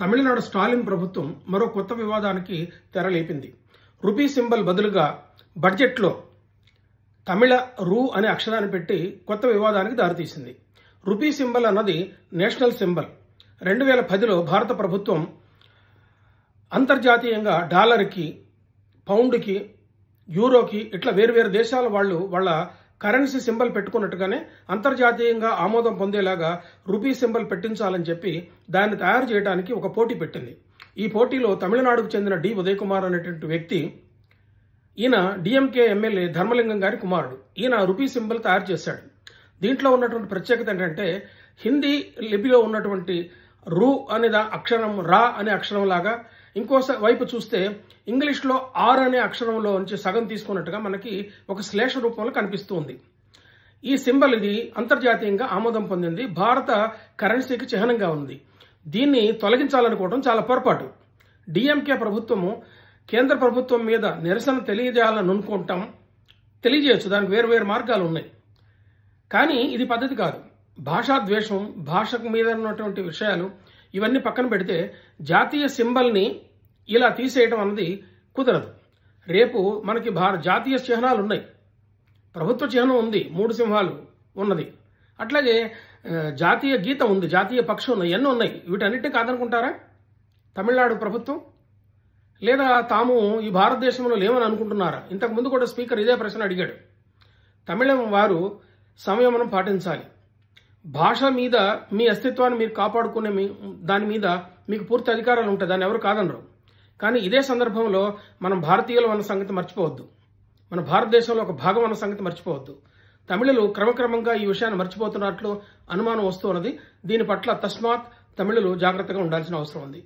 తమిళనాడు స్టాలిన్ ప్రభుత్వం మరో కొత్త వివాదానికి తెరలేపింది. రూపీ సింబల్ బదులుగా బడ్జెట్లో తమిళ రూ అనే అక్షరాన్ని పెట్టి కొత్త వివాదానికి దారితీసింది. రూపీ సింబల్ అన్నది నేషనల్ సింబల్. 2010లో భారత ప్రభుత్వం అంతర్జాతీయంగా డాలర్కి, పౌండ్కి, యూరోకి ఇట్లా వేరువేరు దేశాల వాళ్ళు వాళ్ళ కరెన్సీ సింబల్ పెట్టుకున్నట్టుగానే అంతర్జాతీయంగా ఆమోదం పొందేలాగా రూపీ సింబల్ పెట్టించాలని చెప్పి దాన్ని తయారు చేయడానికి ఒక పోటీ పెట్టింది. ఈ పోటీలో తమిళనాడుకు చెందిన డి ఉదయ్ కుమార్ అనేటువంటి వ్యక్తి, ఈయన డిఎంకే ఎమ్మెల్యే ధర్మలింగం గారి కుమారుడు, ఈయన రూపీ సింబల్ తయారు చేశాడు. దీంట్లో ఉన్నటువంటి ప్రత్యేకత ఏంటంటే హిందీ లిపిలో ఉన్నటువంటి రూ అనే అక్షరం రా అనే అక్షరం లాగా, ఇంకో వైపు చూస్తే ఇంగ్లీష్లో ఆర్ అనే అక్షరంలో నుంచి సగం తీసుకున్నట్టుగా మనకి ఒక శ్లేష రూపంలో కనిపిస్తుంది. ఈ సింబల్ ఇది అంతర్జాతీయంగా ఆమోదం పొందింది, భారత కరెన్సీకి చిహ్నంగా ఉంది. దీన్ని తొలగించాలనుకోవడం చాలా పొరపాటు. డిఎంకే ప్రభుత్వము కేంద్ర ప్రభుత్వం మీద నిరసన తెలియజేయాలని అనుకుంటాం, తెలియజేయచ్చు, దానికి వేరు మార్గాలు ఉన్నాయి. కానీ ఇది పద్ధతి కాదు. భాషా ద్వేషం, భాషకు మీద ఉన్నటువంటి విషయాలు ఇవన్నీ పక్కన పెడితే జాతీయ సింబల్ని ఇలా తీసేయడం అన్నది కుదరదు. రేపు మనకి జాతీయ చిహ్నాలు ఉన్నాయి, ప్రభుత్వ చిహ్నం ఉంది, 3 సింహాలు ఉన్నది, అట్లాగే జాతీయ గీతం ఉంది, జాతీయ పక్షం ఉన్నాయి, ఎన్నో ఉన్నాయి. వీటన్నిటిని కాదనుకుంటారా తమిళనాడు ప్రభుత్వం? లేదా తాము ఈ భారతదేశంలో లేవని అనుకుంటున్నారా? ఇంతకు ముందు కూడా స్పీకర్ ఇదే ప్రశ్న అడిగాడు. తమిళం వారు సంయమనం పాటించాలి. భాష మీద మీ అస్తిత్వాన్ని మీరు కాపాడుకునే దాని మీద మీకు పూర్తి అధికారాలు ఉంటాయి, దాన్ని ఎవరు కాదనరు. కానీ ఇదే సందర్భంలో మనం భారతీయులు అన్న సంగతి మర్చిపోవద్దు, మన భారతదేశంలో ఒక భాగం అన్న సంగతి మర్చిపోవద్దు. తమిళులు క్రమక్రమంగా ఈ విషయాన్ని మర్చిపోతున్నట్లు అనుమానం వస్తున్నది. దీని పట్ల తస్మాత్ తమిళులు జాగ్రత్తగా ఉండాల్సిన అవసరం ఉంది.